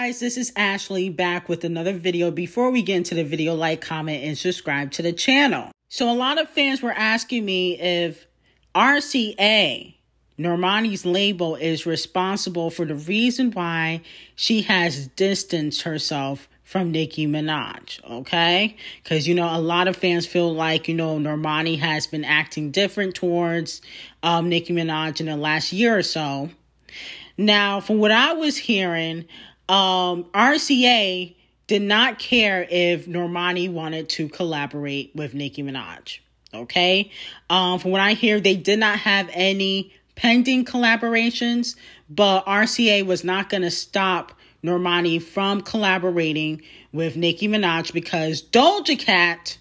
guys, this is Ashley back with another video. Before we get into the video, like, comment, and subscribe to the channel. So a lot of fans were asking me if RCA, Normani's label, is responsible for the reason why she has distanced herself from Nicki Minaj, okay? Because, a lot of fans feel like, Normani has been acting different towards Nicki Minaj in the last year or so. Now, from what I was hearing, RCA did not care if Normani wanted to collaborate with Nicki Minaj, okay? From what I hear, they did not have any pending collaborations, but RCA was not going to stop Normani from collaborating with Nicki Minaj because Doja Cat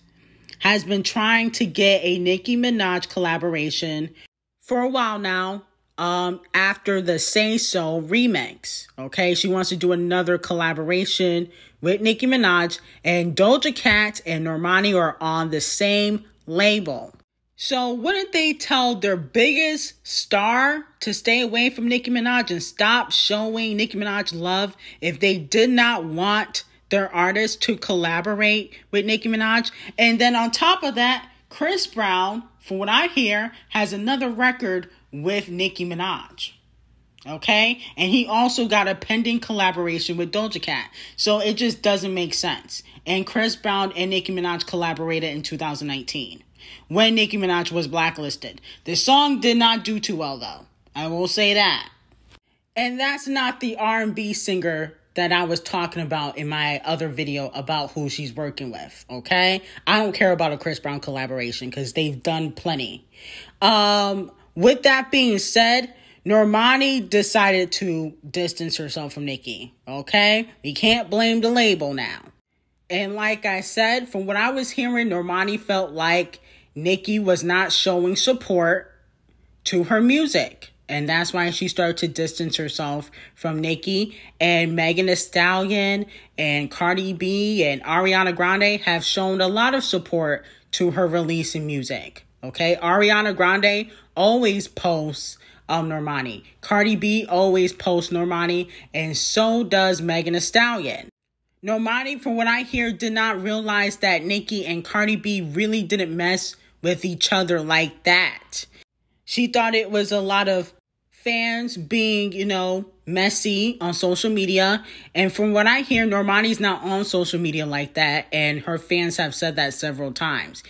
has been trying to get a Nicki Minaj collaboration for a while now. After the Say So remix, okay? She wants to do another collaboration with Nicki Minaj, and Doja Cat and Normani are on the same label. So wouldn't they tell their biggest star to stay away from Nicki Minaj and stop showing Nicki Minaj love if they did not want their artist to collaborate with Nicki Minaj? And then on top of that, Chris Brown, from what I hear, has another record with Nicki Minaj, okay? And he also got a pending collaboration with Doja Cat. So it just doesn't make sense. And Chris Brown and Nicki Minaj collaborated in 2019 when Nicki Minaj was blacklisted. The song did not do too well, though. I will say that. And that's not the R&B singer that I was talking about in my other video about who she's working with, okay? I don't care about a Chris Brown collaboration because they've done plenty. With that being said, Normani decided to distance herself from Nicki, okay? We can't blame the label now. And like I said, from what I was hearing, Normani felt like Nicki was not showing support to her music. And that's why she started to distance herself from Nicki. And Megan Thee Stallion and Cardi B and Ariana Grande have shown a lot of support to her releasing music. Okay, Ariana Grande always posts Normani. Cardi B always posts Normani, and so does Megan Thee Stallion. Normani, from what I hear, did not realize that Nicki and Cardi B really didn't mess with each other like that. She thought it was a lot of fans being, messy on social media. And from what I hear, Normani's not on social media like that. And her fans have said that several times.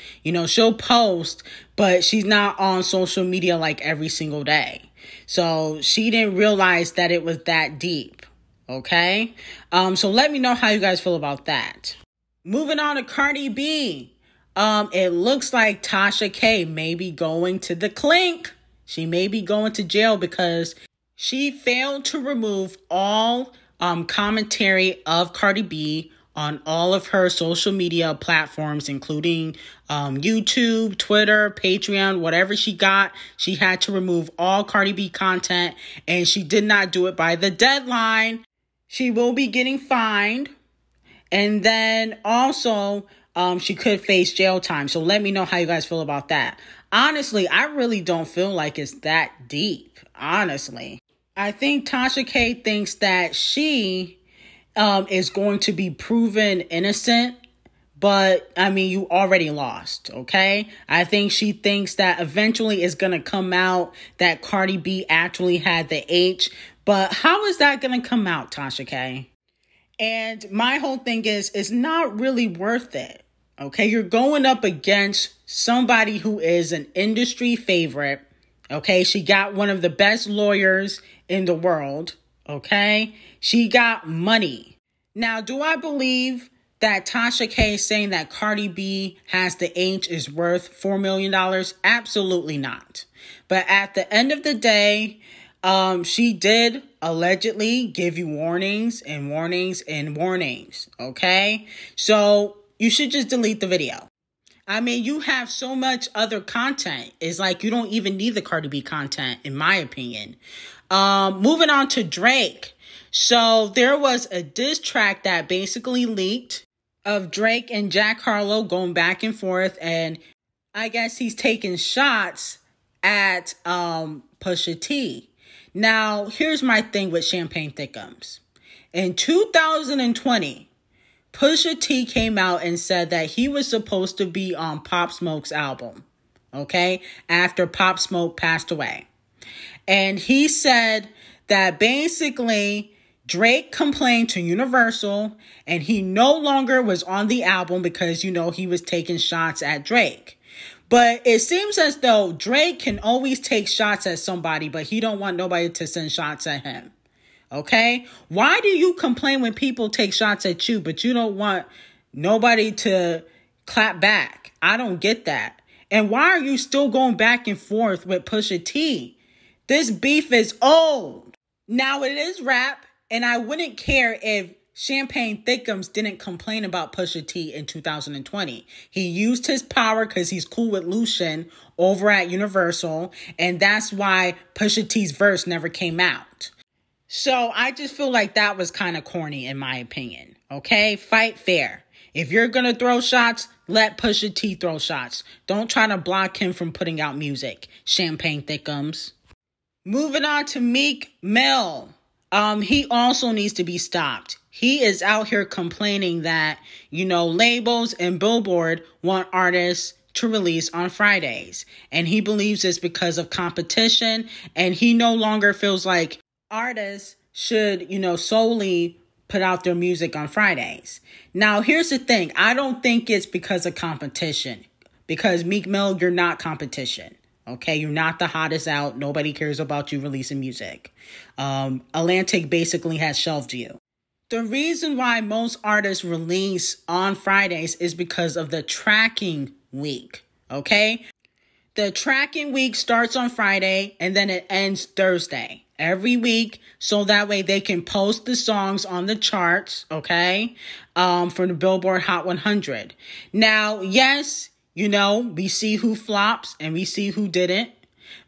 She'll post, but she's not on social media like every single day. So she didn't realize that it was that deep. Okay? So let me know how you guys feel about that. Moving on to Cardi B. It looks like TashaK may be going to the clink. She may be going to jail because she failed to remove all commentary of Cardi B on all of her social media platforms, including YouTube, Twitter, Patreon, whatever she got. She had to remove all Cardi B content, and she did not do it by the deadline. She will be getting fined. And then also, she could face jail time. So let me know how you guys feel about that. Honestly, I really don't feel like it's that deep, honestly. I think TashaK thinks that she is going to be proven innocent, but, you already lost, okay? I think she thinks that eventually it's going to come out that Cardi B actually had the H, but how is that going to come out, TashaK? And my whole thing is, it's not really worth it. Okay, you're going up against somebody who is an industry favorite. Okay, she got one of the best lawyers in the world. Okay, she got money. Now, do I believe that TashaK saying that Cardi B has the H is worth $4 million? Absolutely not. But at the end of the day, she did allegedly give you warnings and warnings and warnings. Okay, so you should just delete the video. You have so much other content. It's like you don't even need the Cardi B content, in my opinion. Moving on to Drake. So there was a diss track that basically leaked of Drake and Jack Harlow going back and forth. And I guess he's taking shots at Pusha T. Now, here's my thing with Champagne Thickums. In 2020, Pusha T came out and said that he was supposed to be on Pop Smoke's album, okay, after Pop Smoke passed away. And he said that basically Drake complained to Universal and he no longer was on the album because, you know, he was taking shots at Drake. But it seems as though Drake can always take shots at somebody, but he don't want nobody to send shots at him. Okay? Why do you complain when people take shots at you, but you don't want nobody to clap back? I don't get that. And why are you still going back and forth with Pusha T? This beef is old. Now it is rap, and I wouldn't care if Champagne Thickums didn't complain about Pusha T in 2020. He used his power because he's cool with Lucian over at Universal, and that's why Pusha T's verse never came out. So I just feel like that was kind of corny in my opinion. Okay? Fight fair. If you're going to throw shots, let Pusha T throw shots. Don't try to block him from putting out music. Champagne Thickums. Moving on to Meek Mill. He also needs to be stopped. He is out here complaining that, you know, labels and Billboard want artists to release on Fridays. And he believes it's because of competition. And he no longer feels like artists should, you know, solely put out their music on Fridays. Now, here's the thing. I don't think it's because of competition. Because Meek Mill, you're not competition. Okay, you're not the hottest out. Nobody cares about you releasing music. Atlantic basically has shelved you. The reason why most artists release on Fridays is because of the tracking week. Okay, the tracking week starts on Friday and then it ends Thursday every week. So that way they can post the songs on the charts. Okay, for the Billboard Hot 100. Now, yes, you know, we see who flops and we see who didn't.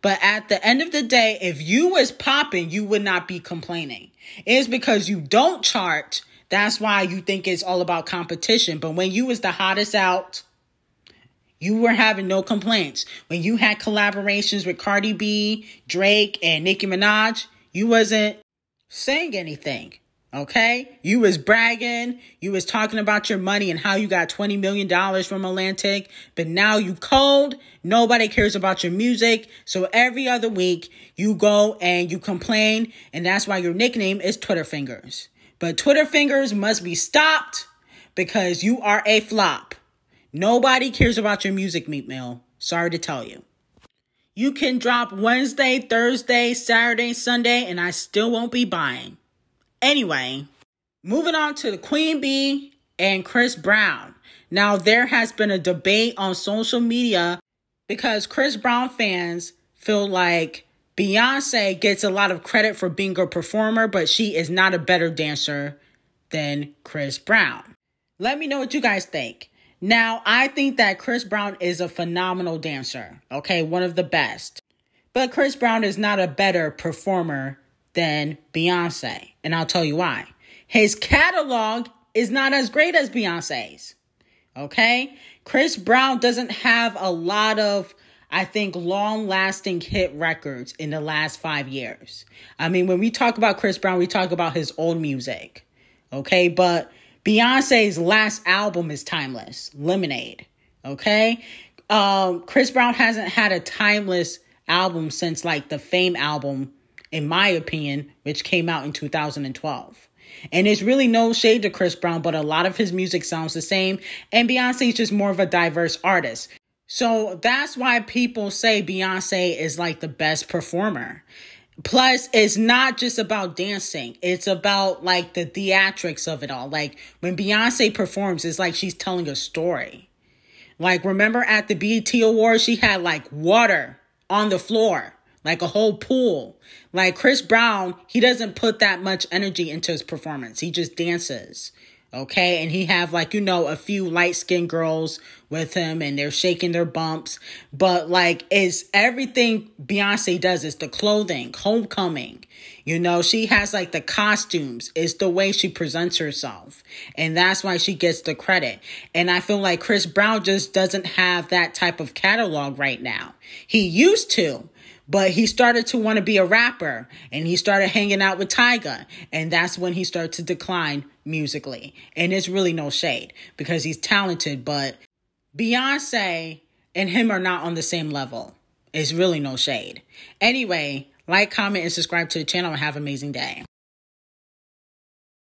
But at the end of the day, if you was popping, you would not be complaining. It's because you don't chart. That's why you think it's all about competition. But when you was the hottest out, you were having no complaints. When you had collaborations with Cardi B, Drake, and Nicki Minaj, you wasn't saying anything. Okay? You was bragging. You was talking about your money and how you got $20 million from Atlantic. But now you cold. Nobody cares about your music. So every other week you go and you complain. And that's why your nickname is Twitter Fingers. But Twitter Fingers must be stopped because you are a flop. Nobody cares about your music, Meek Mill. Sorry to tell you. You can drop Wednesday, Thursday, Saturday, Sunday, and I still won't be buying. Anyway, moving on to the Queen Bee and Chris Brown. Now, there has been a debate on social media because Chris Brown fans feel like Beyonce gets a lot of credit for being a performer, but she is not a better dancer than Chris Brown. Let me know what you guys think. Now, I think that Chris Brown is a phenomenal dancer. Okay, one of the best. But Chris Brown is not a better performer than Beyonce. And I'll tell you why. His catalog is not as great as Beyonce's. Okay? Chris Brown doesn't have a lot of, I think, long-lasting hit records in the last 5 years. I mean, when we talk about Chris Brown, we talk about his old music. Okay? But Beyonce's last album is timeless. Lemonade. Okay? Chris Brown hasn't had a timeless album since, like, the Fame album, in my opinion, which came out in 2012. And it's really no shade to Chris Brown, but a lot of his music sounds the same. And Beyonce is just more of a diverse artist. So that's why people say Beyonce is like the best performer. Plus, it's not just about dancing. It's about like the theatrics of it all. Like when Beyonce performs, it's like she's telling a story. Like remember at the BET Awards, she had like water on the floor. Like a whole pool. Like Chris Brown, he doesn't put that much energy into his performance. He just dances. Okay. And he have like, you know, a few light-skinned girls with him and they're shaking their bumps. But like it's everything Beyonce does is the clothing, Homecoming. You know, she has like the costumes. It's the way she presents herself. And that's why she gets the credit. And I feel like Chris Brown just doesn't have that type of catalog right now. He used to. But he started to want to be a rapper, and he started hanging out with Tyga, and that's when he started to decline musically. And it's really no shade because he's talented, but Beyonce and him are not on the same level. It's really no shade. Anyway, like, comment, and subscribe to the channel, and have an amazing day.